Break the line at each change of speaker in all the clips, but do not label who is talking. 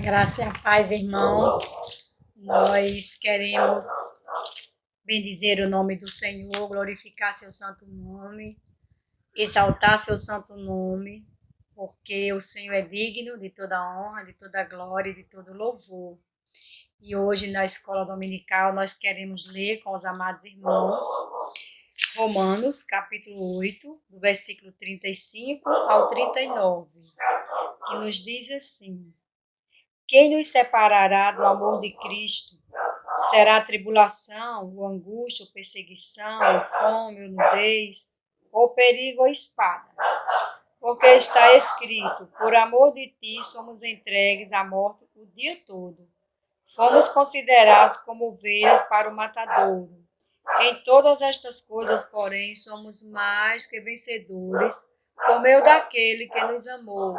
Graça e a paz, irmãos. Nós queremos bendizer o nome do Senhor, glorificar seu santo nome, exaltar seu santo nome, porque o Senhor é digno de toda honra, de toda glória e de todo louvor. E hoje, na escola dominical, nós queremos ler com os amados irmãos Romanos, capítulo 8, do versículo 35 ao 39, que nos diz assim: Quem nos separará do amor de Cristo? Será a tribulação, ou angústia, ou perseguição, ou fome, ou nudez, ou perigo, ou espada? Porque está escrito: por amor de ti somos entregues à morte o dia todo. Fomos considerados como ovelhas para o matadouro. Em todas estas coisas, porém, somos mais que vencedores por meio daquele que nos amou.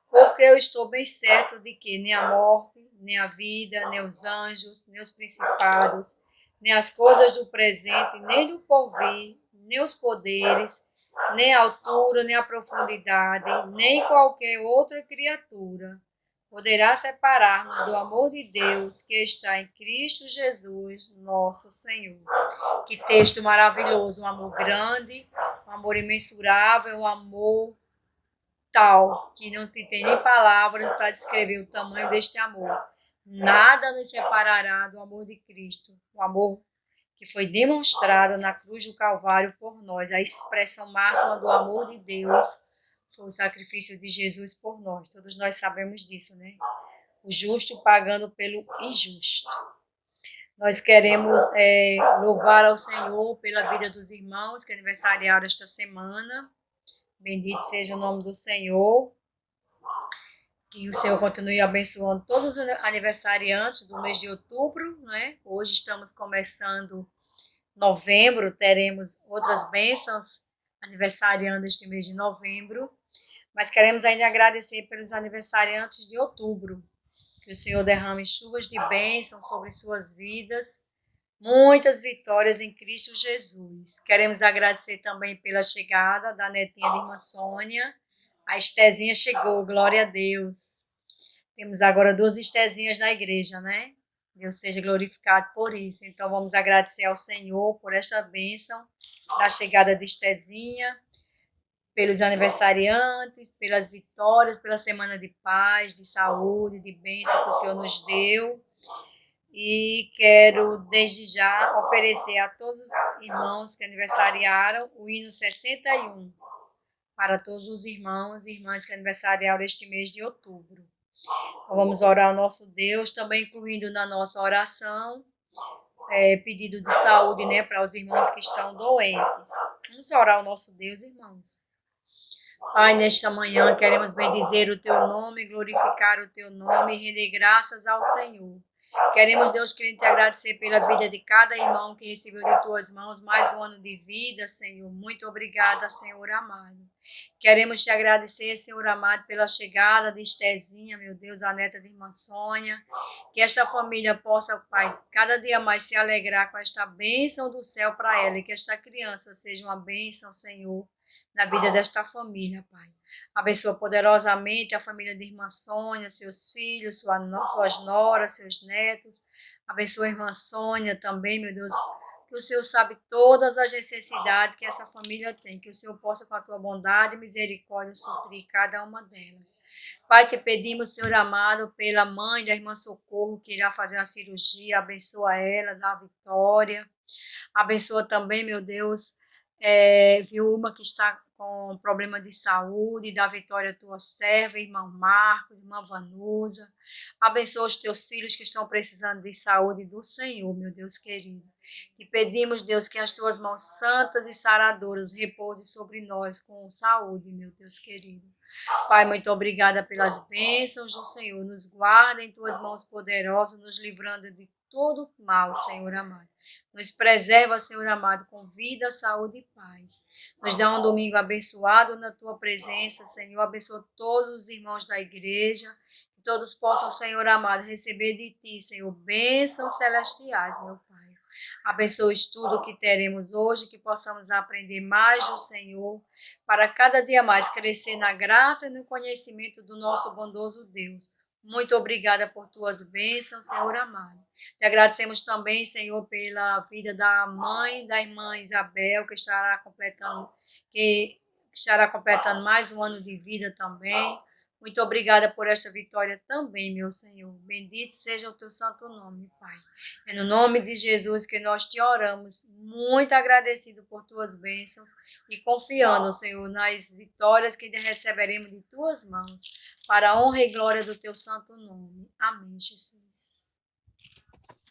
Porque eu estou bem certo de que nem a morte, nem a vida, nem os anjos, nem os principados, nem as coisas do presente, nem do porvir, nem os poderes, nem a altura, nem a profundidade, nem qualquer outra criatura poderá separar-nos do amor de Deus que está em Cristo Jesus, nosso Senhor. Que texto maravilhoso, um amor grande, um amor imensurável, um amor tal que não se tem nem palavras para descrever o tamanho deste amor. Nada nos separará do amor de Cristo, o amor que foi demonstrado na cruz do Calvário por nós, a expressão máxima do amor de Deus foi o sacrifício de Jesus por nós. Todos nós sabemos disso, né? O justo pagando pelo injusto. Nós queremos louvar ao Senhor pela vida dos irmãos que aniversariaram esta semana. Bendito seja o nome do Senhor. Que o Senhor continue abençoando todos os aniversariantes do mês de outubro, né? Hoje estamos começando novembro, teremos outras bênçãos aniversariando este mês de novembro. Mas queremos ainda agradecer pelos aniversariantes de outubro. Que o Senhor derrame chuvas de bênção sobre suas vidas. Muitas vitórias em Cristo Jesus. Queremos agradecer também pela chegada da netinha de irmã Sônia. A Estezinha chegou, glória a Deus. Temos agora 2 Estezinhas na igreja, né? Deus seja glorificado por isso. Então vamos agradecer ao Senhor por esta bênção da chegada de Estezinha, pelos aniversariantes, pelas vitórias, pela semana de paz, de saúde, de bênção que o Senhor nos deu. E quero, desde já, oferecer a todos os irmãos que aniversariaram o hino 61, para todos os irmãos e irmãs que aniversariaram este mês de outubro. Então, vamos orar ao nosso Deus, também incluindo na nossa oração, pedido de saúde, né, para os irmãos que estão doentes. Vamos orar ao nosso Deus, irmãos. Pai, nesta manhã queremos bendizer o Teu nome, glorificar o Teu nome e render graças ao Senhor. Queremos, Deus, querendo te agradecer pela vida de cada irmão que recebeu de Tuas mãos mais um ano de vida, Senhor. Muito obrigada, Senhor amado. Queremos te agradecer, Senhor amado, pela chegada de Estezinha, meu Deus, a neta de irmã Sônia. Que esta família possa, Pai, cada dia mais se alegrar com esta bênção do céu para ela. E que esta criança seja uma bênção, Senhor, na vida desta família, Pai. Abençoa poderosamente a família de irmã Sônia, seus filhos, suas noras, seus netos. Abençoa a irmã Sônia também, meu Deus, que o Senhor sabe todas as necessidades que essa família tem, que o Senhor possa, com a tua bondade e misericórdia, suprir cada uma delas. Pai, te pedimos, Senhor amado, pela mãe da irmã Socorro, que irá fazer uma cirurgia, abençoa ela, dá vitória. Abençoa também, meu Deus, Vilma, que está com problema de saúde, dá vitória à tua serva, irmão Marcos, irmã Vanusa. Abençoa os teus filhos que estão precisando de saúde do Senhor, meu Deus querido. E pedimos, Deus, que as tuas mãos santas e saradoras repousem sobre nós com saúde, meu Deus querido. Pai, muito obrigada pelas bênçãos do Senhor. Nos guarda em tuas mãos poderosas, nos livrando de todo mal, Senhor amado. Nos preserva, Senhor amado, com vida, saúde e paz. Nos dá um domingo abençoado na tua presença, Senhor. Abençoa todos os irmãos da igreja. Que todos possam, Senhor amado, receber de ti, Senhor, bênçãos celestiais, meu Pai. Abençoa o estudo que teremos hoje, que possamos aprender mais do Senhor, para cada dia mais crescer na graça e no conhecimento do nosso bondoso Deus. Muito obrigada por tuas bênçãos, Senhor amado. Te agradecemos também, Senhor, pela vida da mãe da irmã Isabel, que estará completando mais um ano de vida também. Muito obrigada por esta vitória também, meu Senhor. Bendito seja o teu santo nome, Pai. É no nome de Jesus que nós te oramos, muito agradecido por tuas bênçãos e confiando, Senhor, nas vitórias que receberemos de tuas mãos, para a honra e glória do teu santo nome. Amém, Jesus.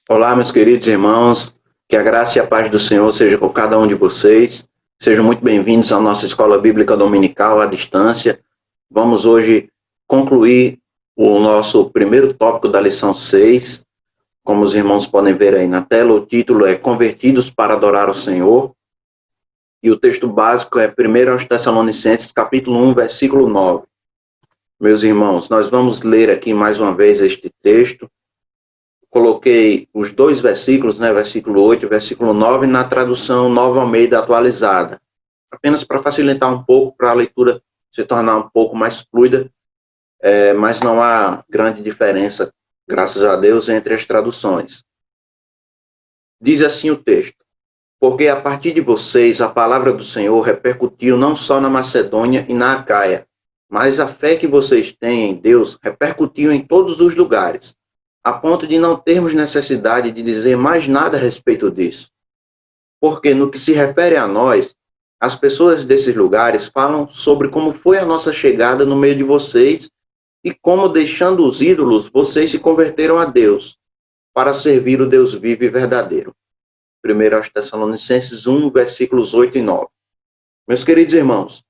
Olá, meus queridos irmãos, que a graça e a paz do Senhor seja com cada um de vocês. Sejam muito bem-vindos à nossa Escola Bíblica Dominical à distância. Vamos hoje concluir o nosso primeiro tópico da lição 6. Como os irmãos podem ver aí na tela, o título é Convertidos para Adorar o Senhor. E o texto básico é 1 aos Tessalonicenses, capítulo 1, versículo 9. Meus irmãos, nós vamos ler aqui mais uma vez este texto. Coloquei os dois versículos, versículo 8 e versículo 9, na tradução Nova Almeida atualizada, apenas para facilitar um pouco, para a leitura se tornar um pouco mais fluida, mas não há grande diferença, graças a Deus, entre as traduções. Diz assim o texto: porque a partir de vocês a palavra do Senhor repercutiu não só na Macedônia e na Acaia, mas a fé que vocês têm em Deus repercutiu em todos os lugares, a ponto de não termos necessidade de dizer mais nada a respeito disso. Porque no que se refere a nós, as pessoas desses lugares falam sobre como foi a nossa chegada no meio de vocês e como, deixando os ídolos, vocês se converteram a Deus, para servir o Deus vivo e verdadeiro. 1 aos Tessalonicenses 1, versículos 8 e 9. Meus queridos irmãos,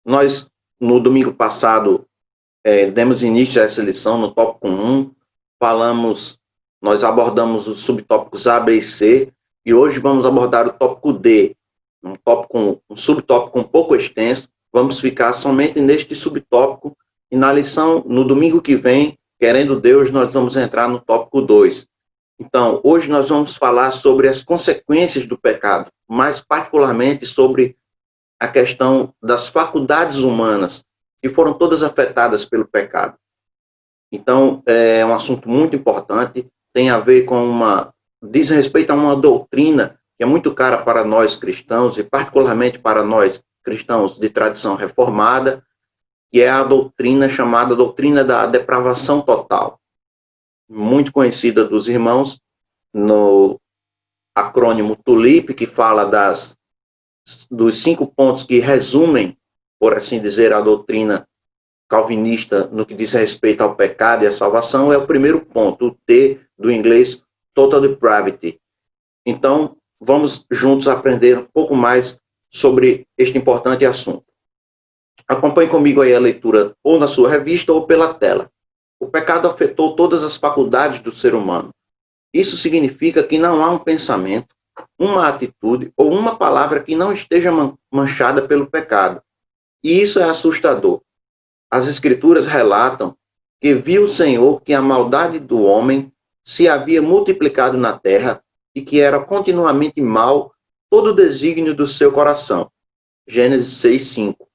nós, no domingo passado, demos início a essa lição no tópico 1, nós abordamos os subtópicos A, B e C, e hoje vamos abordar o tópico D, um subtópico um pouco extenso. Vamos ficar somente neste subtópico, e na lição, no domingo que vem, querendo Deus, nós vamos entrar no tópico 2. Então, hoje nós vamos falar sobre as consequências do pecado, mais particularmente sobre a questão das faculdades humanas, que foram todas afetadas pelo pecado. Então, é um assunto muito importante, tem a ver diz respeito a uma doutrina que é muito cara para nós cristãos, e particularmente para nós cristãos de tradição reformada, que é a doutrina chamada doutrina da depravação total, muito conhecida dos irmãos, no acrônimo TULIP, que fala dos 5 pontos que resumem, por assim dizer, a doutrina calvinista no que diz respeito ao pecado e à salvação. É o primeiro ponto, o T do inglês, Total Depravity. Então, vamos juntos aprender um pouco mais sobre este importante assunto. Acompanhe comigo aí a leitura ou na sua revista ou pela tela. O pecado afetou todas as faculdades do ser humano. Isso significa que não há um pensamento, uma atitude ou uma palavra que não esteja manchada pelo pecado. E isso é assustador. As Escrituras relatam que viu o Senhor que a maldade do homem se havia multiplicado na terra e que era continuamente mal todo o desígnio do seu coração. Gênesis 6:5.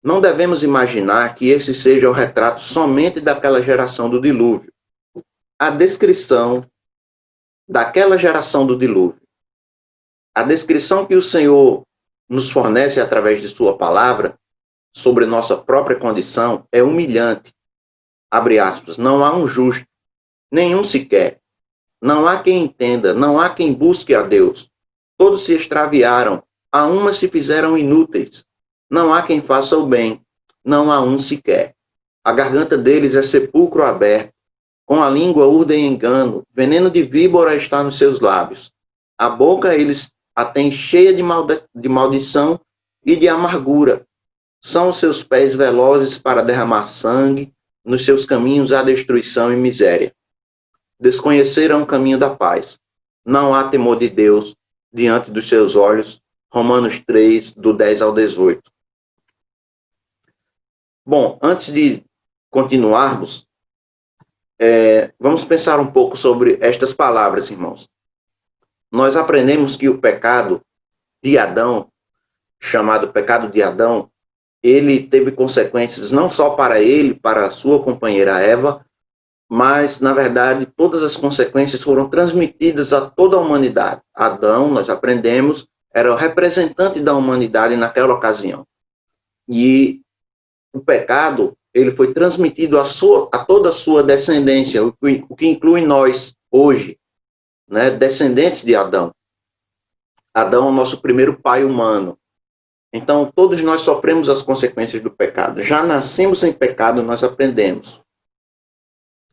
Não devemos imaginar que esse seja o retrato somente daquela geração do dilúvio. A descrição daquela geração do dilúvio, a descrição que o Senhor nos fornece através de sua palavra sobre nossa própria condição é humilhante. Abre aspas, não há um justo, nenhum sequer. Não há quem entenda, não há quem busque a Deus. Todos se extraviaram, a uma se fizeram inúteis. Não há quem faça o bem, não há um sequer. A garganta deles é sepulcro aberto, com a língua urdem engano, veneno de víbora está nos seus lábios. A boca eles a têm cheia de maldição e de amargura. São os seus pés velozes para derramar sangue, nos seus caminhos há destruição e miséria. Desconheceram o caminho da paz. Não há temor de Deus diante dos seus olhos. Romanos 3, do 10 ao 18. Bom, antes de continuarmos, vamos pensar um pouco sobre estas palavras, irmãos. Nós aprendemos que o pecado de Adão, chamado pecado de Adão, ele teve consequências não só para ele, para a sua companheira Eva, mas, na verdade, todas as consequências foram transmitidas a toda a humanidade. Adão, nós aprendemos, era o representante da humanidade naquela ocasião. E o pecado, ele foi transmitido a toda a sua descendência, o que inclui nós, hoje, né, descendentes de Adão. Adão é o nosso primeiro pai humano. Então, todos nós sofremos as consequências do pecado. Já nascemos em pecado, nós aprendemos.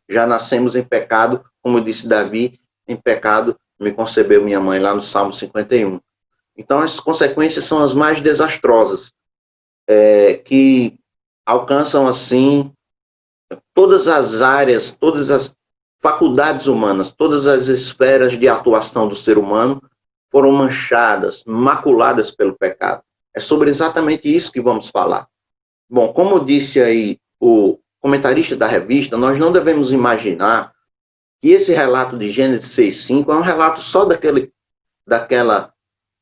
Já nascemos em pecado, como disse Davi, em pecado me concebeu minha mãe, lá no Salmo 51. Então, as consequências são as mais desastrosas, que alcançam, assim, todas as áreas, todas as faculdades humanas, todas as esferas de atuação do ser humano foram manchadas, maculadas pelo pecado. É sobre exatamente isso que vamos falar. Bom, como disse aí o comentarista da revista, nós não devemos imaginar que esse relato de Gênesis 6:5 é um relato só daquela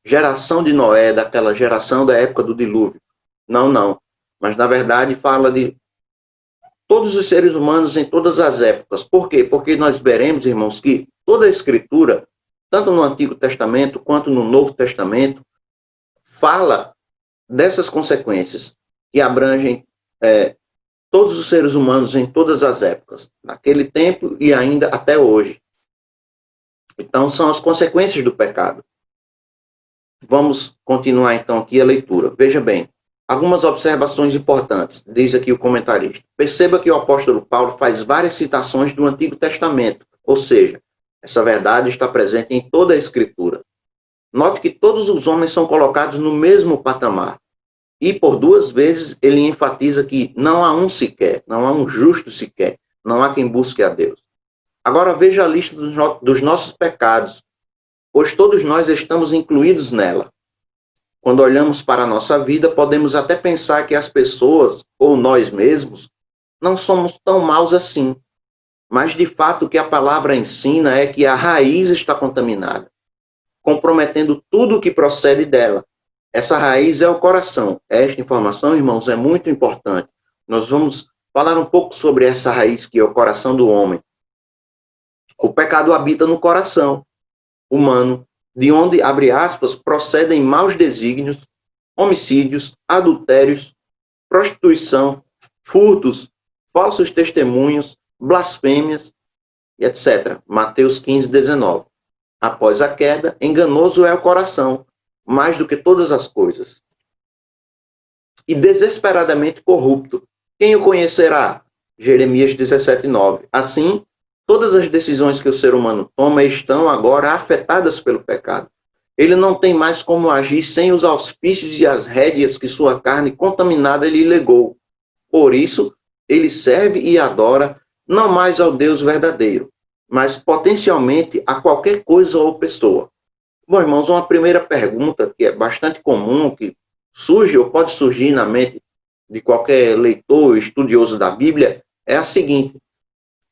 geração de Noé, daquela geração da época do dilúvio. Não, não. Mas, na verdade, fala de todos os seres humanos em todas as épocas. Por quê? Porque nós veremos, irmãos, que toda a Escritura, tanto no Antigo Testamento quanto no Novo Testamento, fala dessas consequências que abrangem todos os seres humanos em todas as épocas, naquele tempo e ainda até hoje. Então, são as consequências do pecado. Vamos continuar, então, aqui a leitura. Veja bem, algumas observações importantes, diz aqui o comentarista. Perceba que o apóstolo Paulo faz várias citações do Antigo Testamento, ou seja, essa verdade está presente em toda a Escritura. Note que todos os homens são colocados no mesmo patamar. E por 2 vezes ele enfatiza que não há um sequer, não há um justo sequer, não há quem busque a Deus. Agora veja a lista dos nossos pecados, pois todos nós estamos incluídos nela. Quando olhamos para a nossa vida, podemos até pensar que as pessoas, ou nós mesmos, não somos tão maus assim. Mas, de fato, o que a palavra ensina é que a raiz está contaminada, comprometendo tudo o que procede dela. Essa raiz é o coração. Esta informação, irmãos, é muito importante. Nós vamos falar um pouco sobre essa raiz que é o coração do homem. O pecado habita no coração humano, de onde, abre aspas, procedem maus desígnios, homicídios, adultérios, prostituição, furtos, falsos testemunhos, blasfêmias, etc. Mateus 15:19. Após a queda, enganoso é o coração, mais do que todas as coisas, e desesperadamente corrupto. Quem o conhecerá? Jeremias 17:9. Assim, todas as decisões que o ser humano toma estão agora afetadas pelo pecado. Ele não tem mais como agir sem os auspícios e as rédeas que sua carne contaminada lhe legou. Por isso, ele serve e adora não mais ao Deus verdadeiro, mas potencialmente a qualquer coisa ou pessoa. Bom, irmãos, uma primeira pergunta que é bastante comum, que surge ou pode surgir na mente de qualquer leitor, estudioso da Bíblia, é a seguinte: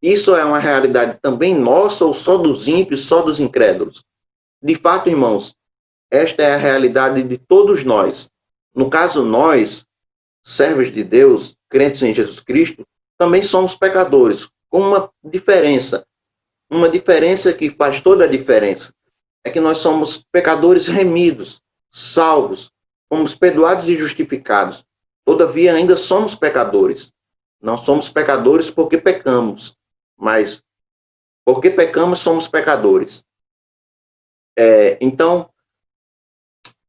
isso é uma realidade também nossa ou só dos ímpios, só dos incrédulos? De fato, irmãos, esta é a realidade de todos nós. No caso, nós, servos de Deus, crentes em Jesus Cristo, também somos pecadores, com uma diferença que faz toda a diferença. É que nós somos pecadores remidos, salvos, fomos perdoados e justificados. Todavia, ainda somos pecadores. Não somos pecadores porque pecamos, mas porque pecamos, somos pecadores. Então,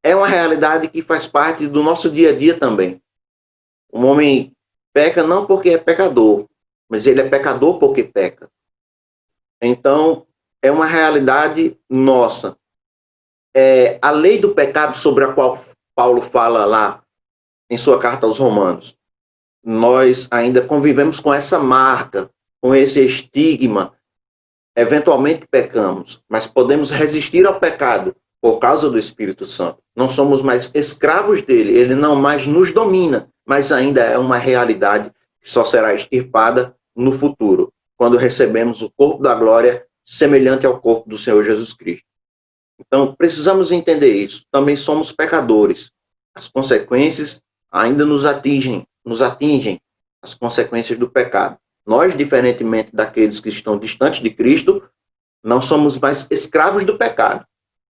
é uma realidade que faz parte do nosso dia a dia também. Um homem peca não porque é pecador, mas ele é pecador porque peca. Então, é uma realidade nossa. A lei do pecado sobre a qual Paulo fala lá em sua carta aos Romanos, nós ainda convivemos com essa marca, com esse estigma. Eventualmente pecamos, mas podemos resistir ao pecado por causa do Espírito Santo. Não somos mais escravos dele, ele não mais nos domina, mas ainda é uma realidade que só será extirpada no futuro, quando recebemos o corpo da glória semelhante ao corpo do Senhor Jesus Cristo. Então, precisamos entender isso. Também somos pecadores. As consequências ainda nos atingem as consequências do pecado. Nós, diferentemente daqueles que estão distantes de Cristo, não somos mais escravos do pecado,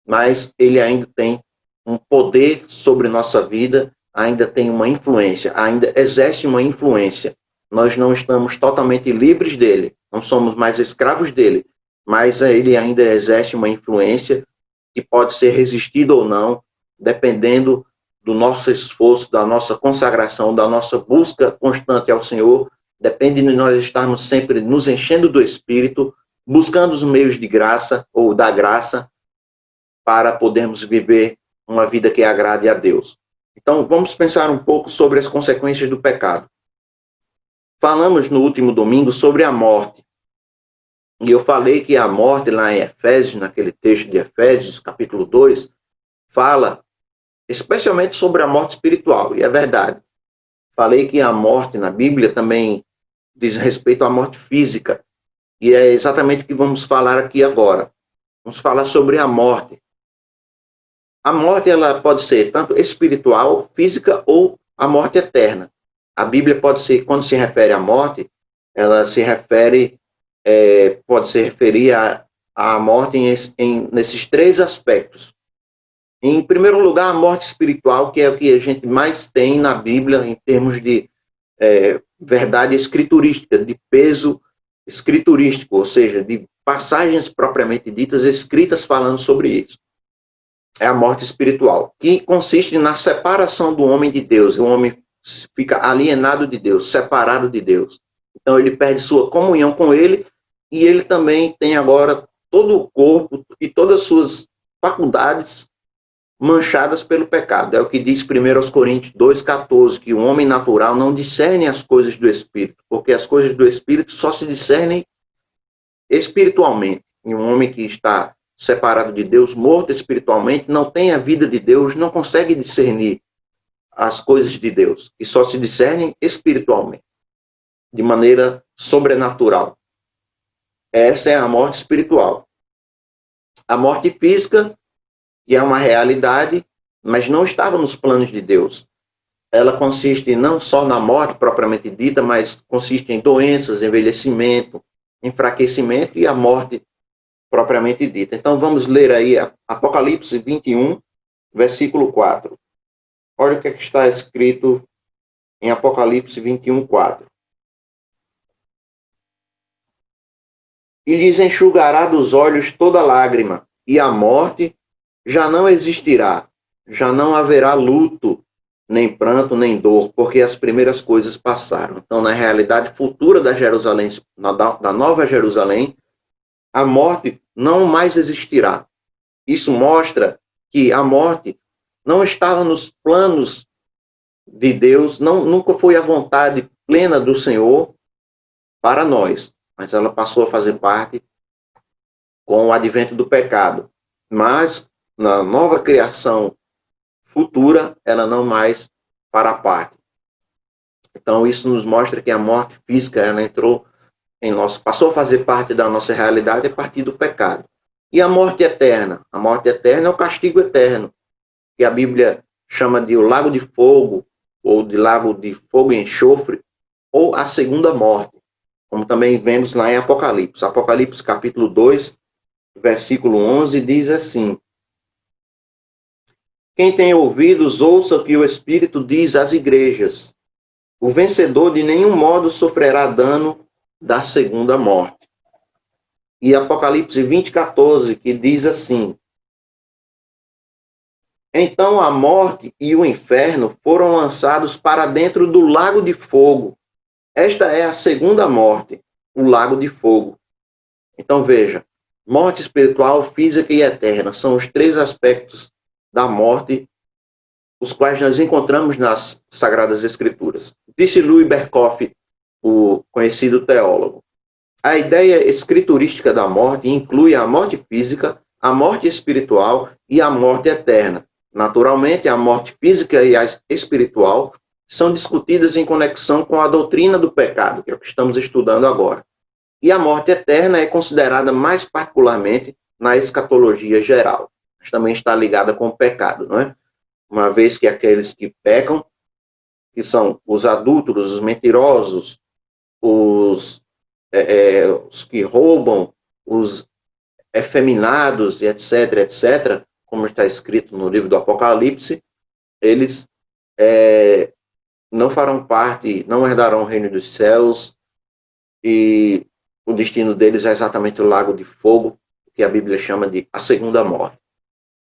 mas ele ainda tem um poder sobre nossa vida, ainda tem uma influência, ainda exerce uma influência. Nós não estamos totalmente livres dele, não somos mais escravos dele, mas ele ainda exerce uma influência que pode ser resistida ou não, dependendo do nosso esforço, da nossa consagração, da nossa busca constante ao Senhor. Depende de nós estarmos sempre nos enchendo do Espírito, buscando os meios de graça ou da graça para podermos viver uma vida que agrade a Deus. Então, vamos pensar um pouco sobre as consequências do pecado. Falamos no último domingo sobre a morte. E eu falei que a morte lá em Efésios, naquele texto de Efésios, capítulo 2, fala especialmente sobre a morte espiritual, e é verdade. Falei que a morte na Bíblia também diz respeito à morte física, e é exatamente o que vamos falar aqui agora. Vamos falar sobre a morte. A morte, ela pode ser tanto espiritual, física ou a morte eterna. A Bíblia pode ser, quando se refere à morte, ela se refere, pode se referir à morte nesses três aspectos. Em primeiro lugar, a morte espiritual, que é o que a gente mais tem na Bíblia em termos de verdade escriturística, de peso escriturístico, ou seja, de passagens propriamente ditas escritas falando sobre isso. É a morte espiritual, que consiste na separação do homem de Deus. O homem fica alienado de Deus, separado de Deus. Então ele perde sua comunhão com ele e ele também tem agora todo o corpo e todas as suas faculdades manchadas pelo pecado. É o que diz 1 Coríntios 2,14, que o homem natural não discerne as coisas do Espírito, porque as coisas do Espírito só se discernem espiritualmente. E um homem que está separado de Deus, morto espiritualmente, não tem a vida de Deus, não consegue discernir as coisas de Deus, e só se discernem espiritualmente, de maneira sobrenatural. Essa é a morte espiritual. A morte física, que é uma realidade, mas não estava nos planos de Deus. Ela consiste não só na morte propriamente dita, mas consiste em doenças, envelhecimento, enfraquecimento e a morte propriamente dita. Então vamos ler aí Apocalipse 21, versículo 4. Olha o que está escrito em Apocalipse 21, 4. E lhes enxugará dos olhos toda lágrima, e a morte já não existirá, já não haverá luto, nem pranto, nem dor, porque as primeiras coisas passaram. Então, na realidade futura da Jerusalém, da Nova Jerusalém, a morte não mais existirá. Isso mostra que a morte não estava nos planos de Deus, nunca foi a vontade plena do Senhor para nós, mas ela passou a fazer parte com o advento do pecado. Mas, na nova criação futura, ela não mais fará parte. Então, isso nos mostra que a morte física, ela entrou em nós, passou a fazer parte da nossa realidade a partir do pecado. E a morte eterna? A morte eterna é o castigo eterno, que a Bíblia chama de o lago de fogo, ou de lago de fogo e enxofre, ou a segunda morte, como também vemos lá em Apocalipse. Apocalipse capítulo 2, versículo 11, diz assim: quem tem ouvidos, ouça o que o Espírito diz às igrejas. O vencedor de nenhum modo sofrerá dano da segunda morte. E Apocalipse 20, 14, que diz assim: então a morte e o inferno foram lançados para dentro do lago de fogo. Esta é a segunda morte, o lago de fogo. Então veja, morte espiritual, física e eterna são os três aspectos da morte, os quais nós encontramos nas Sagradas Escrituras. Disse Louis Berkhoff, o conhecido teólogo: a ideia escriturística da morte inclui a morte física, a morte espiritual e a morte eterna. Naturalmente, a morte física e a espiritual são discutidas em conexão com a doutrina do pecado, que é o que estamos estudando agora. E a morte eterna é considerada mais particularmente na escatologia geral. Mas também está ligada com o pecado, não é? Uma vez que aqueles que pecam que são os adúlteros, os mentirosos, os que roubam, os efeminados, etc., etc., como está escrito no livro do Apocalipse, eles não farão parte, não herdarão o reino dos céus, e o destino deles é exatamente o lago de fogo, que a Bíblia chama de a segunda morte.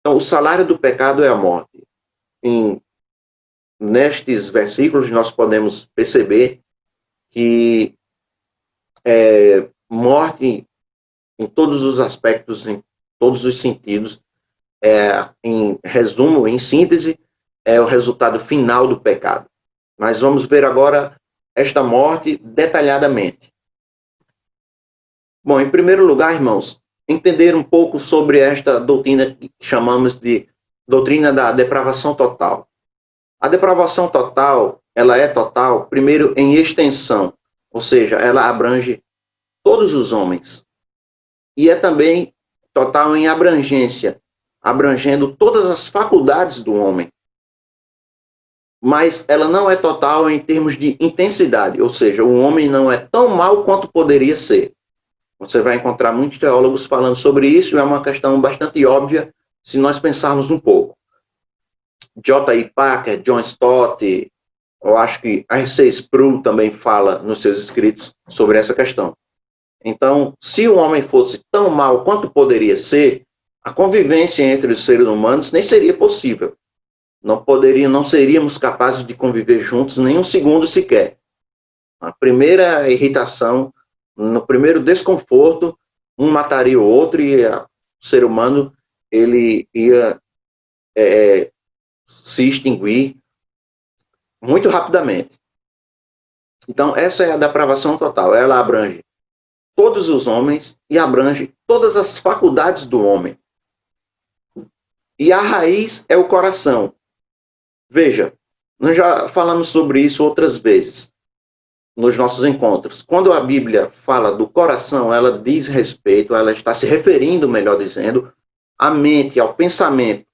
Então, o salário do pecado é a morte. Nestes versículos, nós podemos perceber que morte, em todos os aspectos, em todos os sentidos, em resumo, em síntese, é o resultado final do pecado. Mas vamos ver agora esta morte detalhadamente. Bom, em primeiro lugar, irmãos, entender um pouco sobre esta doutrina que chamamos de doutrina da depravação total. A depravação total, ela é total, primeiro, em extensão, ou seja, ela abrange todos os homens. E é também total em abrangência, abrangendo todas as faculdades do homem. Mas ela não é total em termos de intensidade, ou seja, o homem não é tão mau quanto poderia ser. Você vai encontrar muitos teólogos falando sobre isso, e é uma questão bastante óbvia se nós pensarmos um pouco. J.I. Packer, John Stott, eu acho que R.C. Sproul também fala nos seus escritos sobre essa questão. Então, se o homem fosse tão mau quanto poderia ser, a convivência entre os seres humanos nem seria possível. Não seríamos capazes de conviver juntos nem um segundo sequer. A primeira irritação, no primeiro desconforto, um mataria o outro e o ser humano ele ia se extinguir muito rapidamente. Então, essa é a depravação total. Ela abrange todos os homens e abrange todas as faculdades do homem. E a raiz é o coração. Veja, nós já falamos sobre isso outras vezes nos nossos encontros. Quando a Bíblia fala do coração, ela diz respeito, ela está se referindo, melhor dizendo, à mente, ao pensamento.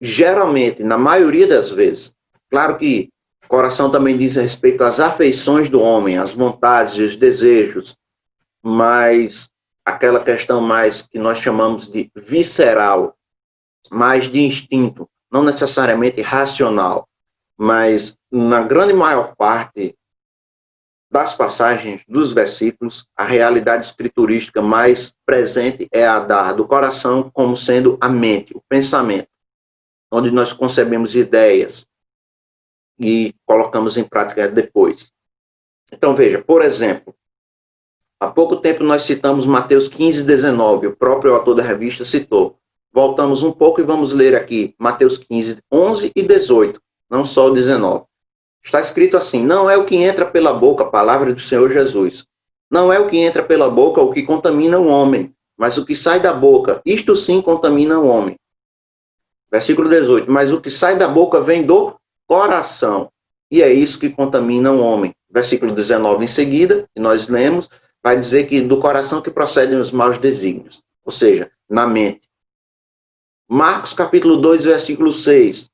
Geralmente, na maioria das vezes. Claro que coração também diz respeito às afeições do homem, às vontades e os desejos, mas aquela questão mais que nós chamamos de visceral, mais de instinto, não necessariamente racional, mas na grande maior parte das passagens dos versículos, a realidade escriturística mais presente é a do coração como sendo a mente, o pensamento, onde nós concebemos ideias e colocamos em prática depois. Então, veja, por exemplo, há pouco tempo nós citamos Mateus 15, 19, o próprio autor da revista citou. Voltamos um pouco e vamos ler aqui Mateus 15, 11 e 18, não só o 19. Está escrito assim: não é o que entra pela boca, a palavra do Senhor Jesus. Não é o que entra pela boca o que contamina o homem, mas o que sai da boca, isto sim contamina o homem. Versículo 18, mas o que sai da boca vem do coração, e é isso que contamina o homem. Versículo 19 em seguida, que nós lemos, vai dizer que do coração que procedem os maus desígnios, ou seja, na mente. Marcos capítulo 2, versículo 6.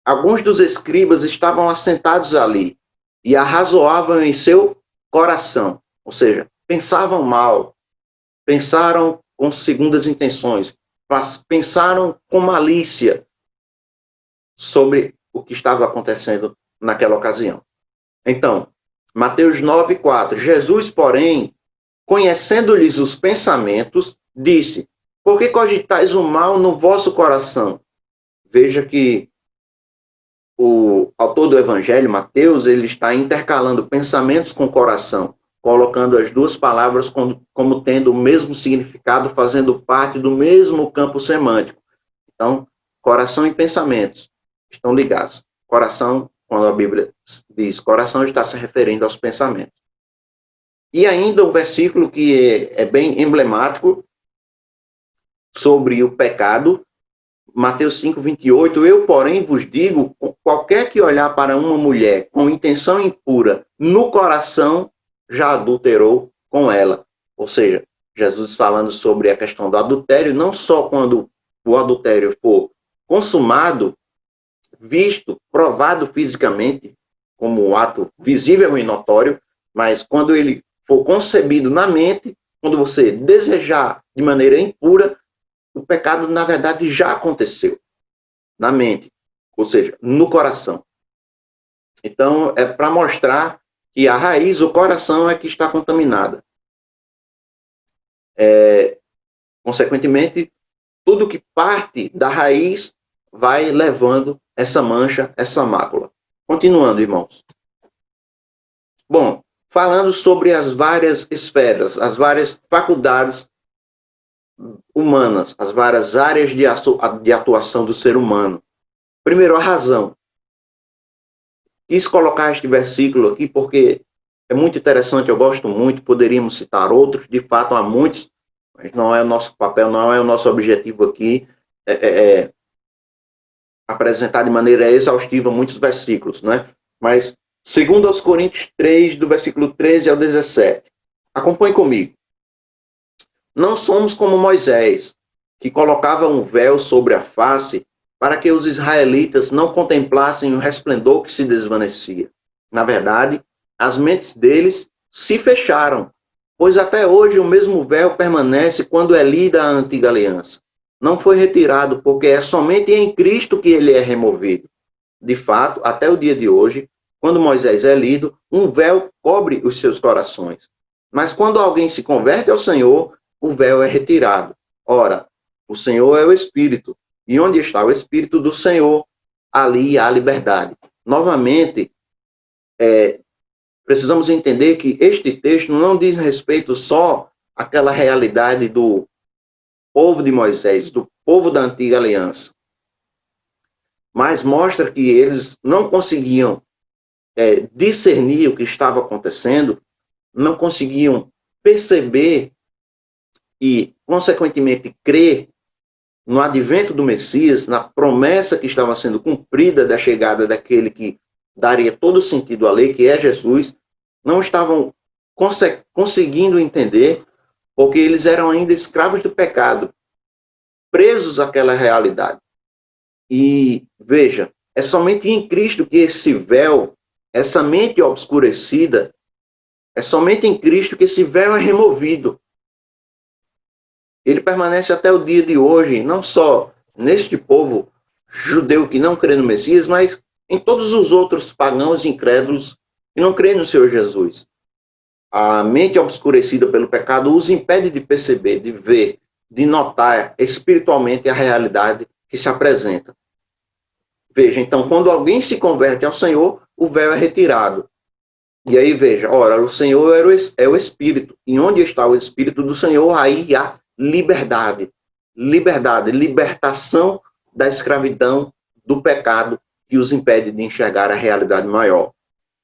Alguns dos escribas estavam assentados ali e arrazoavam em seu coração, ou seja, pensavam mal, pensaram com segundas intenções, pensaram com malícia sobre o que estava acontecendo naquela ocasião. Então, Mateus 9, 4. Jesus, porém, conhecendo-lhes os pensamentos, disse: por que cogitais o mal no vosso coração? Veja que o autor do Evangelho, Mateus, ele está intercalando pensamentos com coração, colocando as duas palavras como tendo o mesmo significado, fazendo parte do mesmo campo semântico. Então, coração e pensamentos estão ligados. Coração, quando a Bíblia diz coração, está se referindo aos pensamentos. E ainda um versículo que é bem emblemático sobre o pecado, Mateus 5, 28, eu, porém, vos digo, qualquer que olhar para uma mulher com intenção impura no coração, já adulterou com ela. Ou seja, Jesus falando sobre a questão do adultério, não só quando o adultério for consumado, visto, provado fisicamente, como um ato visível e notório, mas quando ele for concebido na mente, quando você desejar de maneira impura, o pecado, na verdade, já aconteceu na mente, ou seja, no coração. Então, é para mostrar que a raiz, o coração, é que está contaminada. Consequentemente, tudo que parte da raiz vai levando essa mancha, essa mácula. Continuando, irmãos. Bom, falando sobre as várias esferas, as várias faculdades humanas, as várias áreas de atuação do ser humano. Primeiro, a razão. Quis colocar este versículo aqui porque é muito interessante, eu gosto muito, poderíamos citar outros, de fato há muitos, mas não é o nosso papel, não é o nosso objetivo aqui apresentar de maneira exaustiva muitos versículos, né? Mas, segundo aos Coríntios 3, do versículo 13 ao 17, acompanhe comigo. Não somos como Moisés, que colocava um véu sobre a face para que os israelitas não contemplassem o resplendor que se desvanecia. Na verdade, as mentes deles se fecharam, pois até hoje o mesmo véu permanece quando é lida a antiga aliança. Não foi retirado, porque é somente em Cristo que ele é removido. De fato, até o dia de hoje, quando Moisés é lido, um véu cobre os seus corações. Mas quando alguém se converte ao Senhor, o véu é retirado. Ora, o Senhor é o Espírito, e onde está o Espírito do Senhor, ali há liberdade. Novamente, precisamos entender que este texto não diz respeito só àquela realidade do povo de Moisés, do povo da antiga aliança, mas mostra que eles não conseguiam discernir o que estava acontecendo, não conseguiam perceber e, consequentemente, crer no advento do Messias, na promessa que estava sendo cumprida da chegada daquele que daria todo sentido à lei, que é Jesus, não estavam conseguindo entender, porque eles eram ainda escravos do pecado, presos àquela realidade. E, veja, é somente em Cristo que esse véu, essa mente obscurecida, é somente em Cristo que esse véu é removido. Ele permanece até o dia de hoje, não só neste povo judeu que não crê no Messias, mas em todos os outros pagãos e incrédulos que não creem no Senhor Jesus. A mente obscurecida pelo pecado os impede de perceber, de ver, de notar espiritualmente a realidade que se apresenta. Veja, então, quando alguém se converte ao Senhor, o véu é retirado. E aí, veja, ora, o Senhor é o Espírito. E onde está o Espírito do Senhor, aí há liberdade. Liberdade, libertação da escravidão, do pecado, que os impede de enxergar a realidade maior.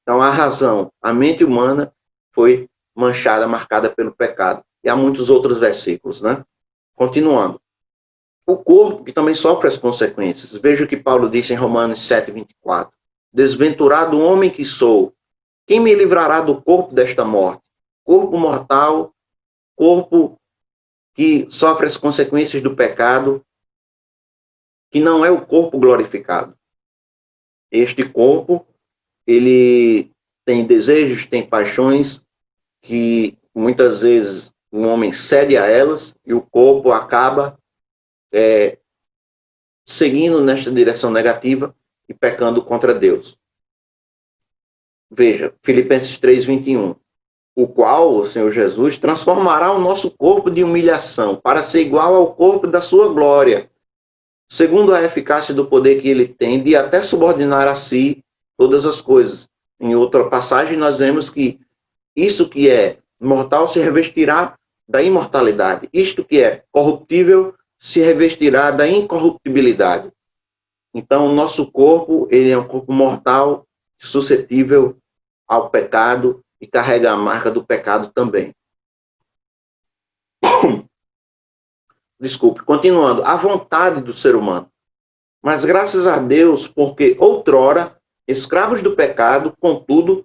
Então, a razão, a mente humana foi manchada, marcada pelo pecado. E há muitos outros versículos, né? Continuando. O corpo, que também sofre as consequências. Veja o que Paulo disse em Romanos 7:24. Desventurado homem que sou, quem me livrará do corpo desta morte? Corpo mortal, corpo que sofre as consequências do pecado, que não é o corpo glorificado. Este corpo, ele tem desejos, tem paixões, que muitas vezes o homem cede a elas e o corpo acaba seguindo nesta direção negativa e pecando contra Deus. Veja, Filipenses 3:21. O qual o Senhor Jesus transformará o nosso corpo de humilhação para ser igual ao corpo da sua glória, segundo a eficácia do poder que ele tem de até subordinar a si todas as coisas. Em outra passagem, nós vemos que isso que é mortal se revestirá da imortalidade. Isto que é corruptível se revestirá da incorruptibilidade. Então, o nosso corpo, ele é um corpo mortal, suscetível ao pecado e carrega a marca do pecado também. Desculpe, continuando. A vontade do ser humano. Mas graças a Deus, porque outrora, escravos do pecado, contudo,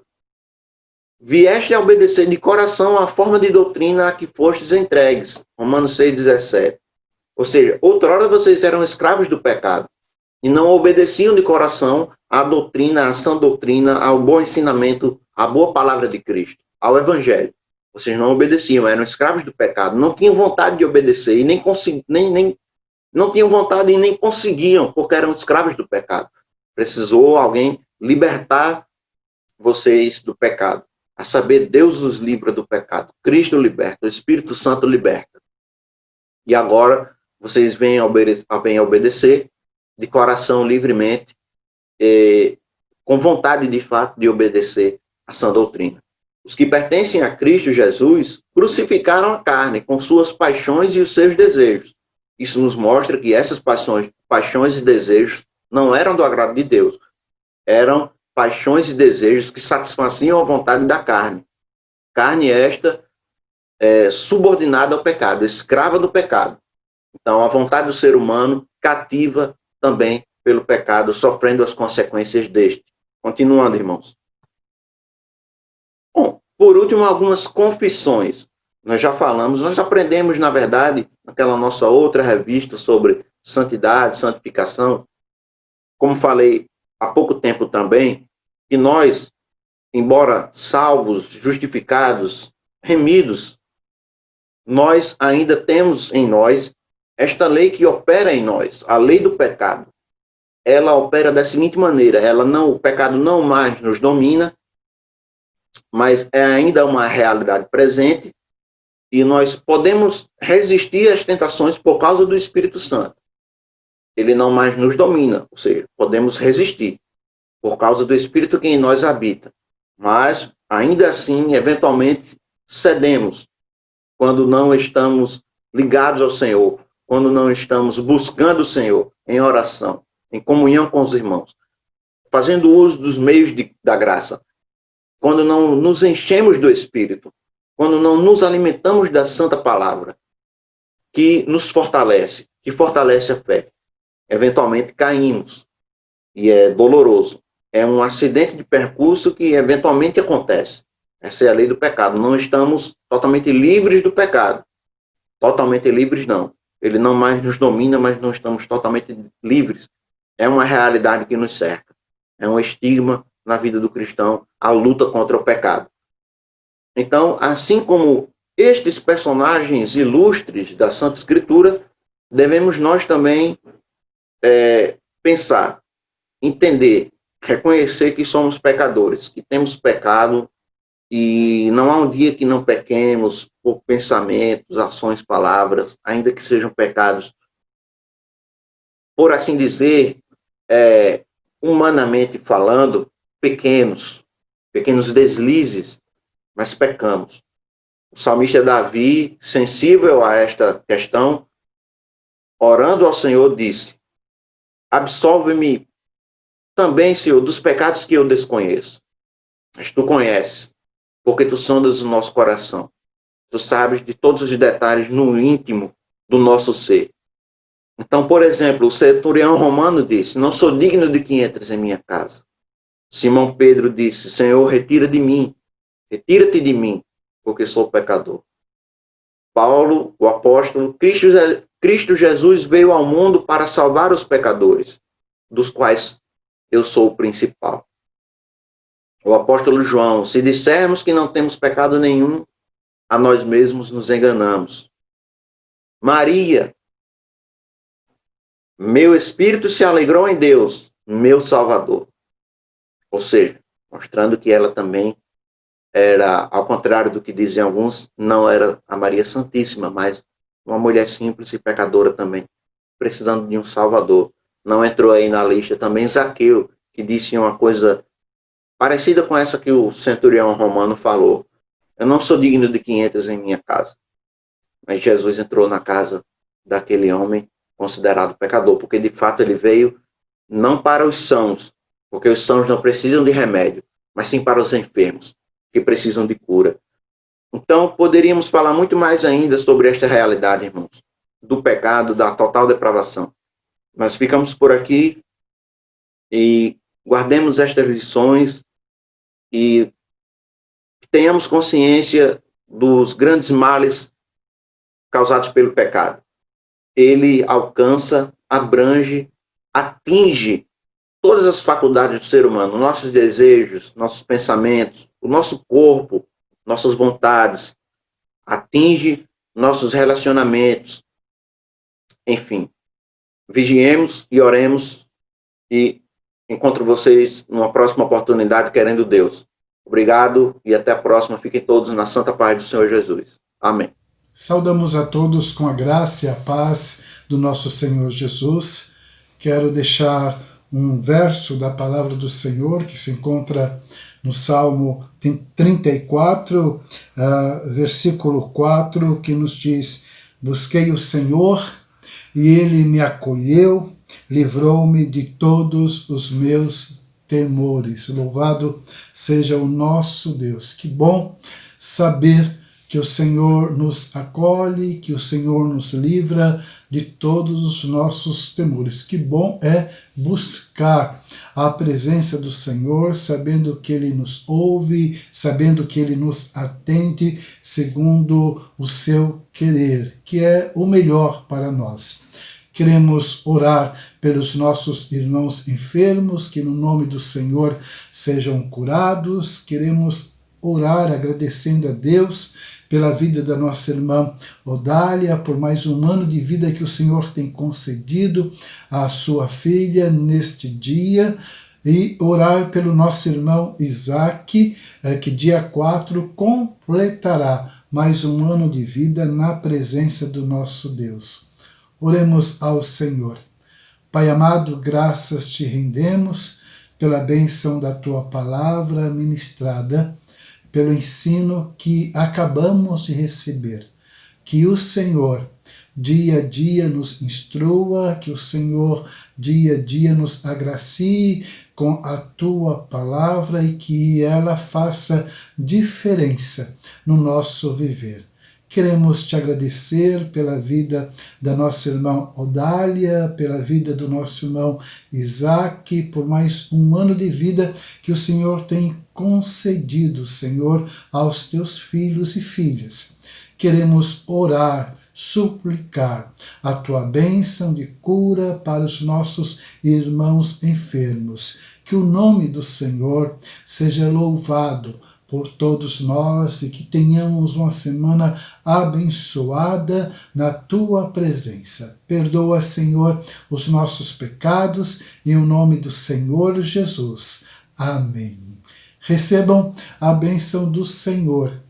vieste a obedecer de coração à forma de doutrina a que fostes entregues. Romanos 6:17. Ou seja, outrora vocês eram escravos do pecado e não obedeciam de coração à doutrina, à sã doutrina, ao bom ensinamento, à boa palavra de Cristo, ao Evangelho. Vocês não obedeciam, eram escravos do pecado, não tinham vontade de obedecer e não tinham vontade e nem conseguiam, porque eram escravos do pecado. Precisou alguém libertar vocês do pecado. A saber, Deus os livra do pecado. Cristo liberta, o Espírito Santo liberta. E agora vocês vêm a obedecer de coração livremente, com vontade de fato de obedecer a sã doutrina. Os que pertencem a Cristo Jesus crucificaram a carne com suas paixões e os seus desejos. Isso nos mostra que essas paixões e desejos não eram do agrado de Deus. Eram paixões e desejos que satisfaziam a vontade da carne. Carne esta subordinada ao pecado, escrava do pecado. Então, a vontade do ser humano cativa também pelo pecado, sofrendo as consequências deste. Continuando, irmãos. Bom, por último, algumas confissões. Nós já falamos, nós aprendemos, na verdade, naquela nossa outra revista sobre santidade, santificação, como falei há pouco tempo também, que nós, embora salvos, justificados, remidos, nós ainda temos em nós esta lei que opera em nós, a lei do pecado. Ela opera da seguinte maneira: o pecado não mais nos domina, mas é ainda uma realidade presente e nós podemos resistir às tentações por causa do Espírito Santo. Ele não mais nos domina, ou seja, podemos resistir por causa do Espírito que em nós habita. Mas, ainda assim, eventualmente, cedemos quando não estamos ligados ao Senhor, quando não estamos buscando o Senhor em oração, em comunhão com os irmãos, fazendo uso dos meios da graça, quando não nos enchemos do Espírito, quando não nos alimentamos da Santa Palavra, que nos fortalece, que fortalece a fé. Eventualmente caímos, e é doloroso. É um acidente de percurso que eventualmente acontece. Essa é a lei do pecado. Não estamos totalmente livres do pecado. Totalmente livres, não. Ele não mais nos domina, mas não estamos totalmente livres. É uma realidade que nos cerca. É um estigma na vida do cristão, a luta contra o pecado. Então, assim como estes personagens ilustres da Santa Escritura, devemos nós também pensar, entender, reconhecer que somos pecadores, que temos pecado, e não há um dia que não pequemos por pensamentos, ações, palavras, ainda que sejam pecados, por assim dizer, humanamente falando, pequenos deslizes, mas pecamos. O salmista Davi, sensível a esta questão, orando ao Senhor, disse: absolve-me também, Senhor, dos pecados que eu desconheço. Mas tu conheces, porque tu sondas o nosso coração. Tu sabes de todos os detalhes no íntimo do nosso ser. Então, por exemplo, o centurião romano disse: não sou digno de que entres em minha casa. Simão Pedro disse: Senhor, retira-te de mim, porque sou pecador. Paulo, o apóstolo, Cristo Jesus veio ao mundo para salvar os pecadores, dos quais eu sou o principal. O apóstolo João: se dissermos que não temos pecado nenhum, a nós mesmos nos enganamos. Maria: meu espírito se alegrou em Deus, meu Salvador. Ou seja, mostrando que ela também era, ao contrário do que dizem alguns, não era a Maria Santíssima, mas uma mulher simples e pecadora também, precisando de um Salvador. Não entrou aí na lista também Zaqueu, que disse uma coisa parecida com essa que o centurião romano falou: eu não sou digno de que entres em minha casa. Mas Jesus entrou na casa daquele homem considerado pecador, porque de fato ele veio não para os sãos, porque os sãos não precisam de remédio, mas sim para os enfermos, que precisam de cura. Então, poderíamos falar muito mais ainda sobre esta realidade, irmãos, do pecado, da total depravação. Mas ficamos por aqui e guardemos estas lições e tenhamos consciência dos grandes males causados pelo pecado. Ele alcança, abrange, atinge todas as faculdades do ser humano, nossos desejos, nossos pensamentos, o nosso corpo, nossas vontades, atinge nossos relacionamentos, enfim. Vigiemos e oremos e encontro vocês numa próxima oportunidade, querendo Deus. Obrigado e até a próxima. Fiquem todos na santa paz do Senhor Jesus. Amém.
Saudamos a todos com a graça e a paz do nosso Senhor Jesus. Quero deixar um verso da palavra do Senhor que se encontra no Salmo 34, versículo 4, que nos diz: busquei o Senhor e Ele me acolheu, livrou-me de todos os meus temores. Louvado seja o nosso Deus. Que bom saber que o Senhor nos acolhe, que o Senhor nos livra de todos os nossos temores. Que bom é buscar a presença do Senhor, sabendo que Ele nos ouve, sabendo que Ele nos atende segundo o seu querer, que é o melhor para nós. Queremos orar pelos nossos irmãos enfermos, que no nome do Senhor sejam curados. Queremos orar agradecendo a Deus pela vida da nossa irmã Odália, por mais um ano de vida que o Senhor tem concedido à sua filha neste dia, e orar pelo nosso irmão Isaac, que dia 4 completará mais um ano de vida na presença do nosso Deus. Oremos ao Senhor. Pai amado, graças te rendemos pela bênção da tua palavra ministrada, pelo ensino que acabamos de receber. Que o Senhor dia a dia nos instrua, que o Senhor dia a dia nos agracie com a tua palavra e que ela faça diferença no nosso viver. Queremos te agradecer pela vida da nossa irmã Odália, pela vida do nosso irmão Isaac, por mais um ano de vida que o Senhor tem concedido, Senhor, aos teus filhos e filhas. Queremos orar, suplicar a tua bênção de cura para os nossos irmãos enfermos. Que o nome do Senhor seja louvado por todos nós e que tenhamos uma semana abençoada na tua presença. Perdoa, Senhor, os nossos pecados, em nome do Senhor Jesus. Amém. Recebam a bênção do Senhor.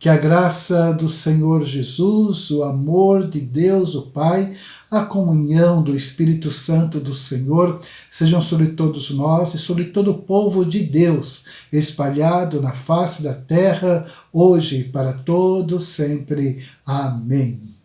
Que a graça do Senhor Jesus, o amor de Deus, o Pai, a comunhão do Espírito Santo do Senhor sejam sobre todos nós e sobre todo o povo de Deus, espalhado na face da terra, hoje e para todos sempre. Amém.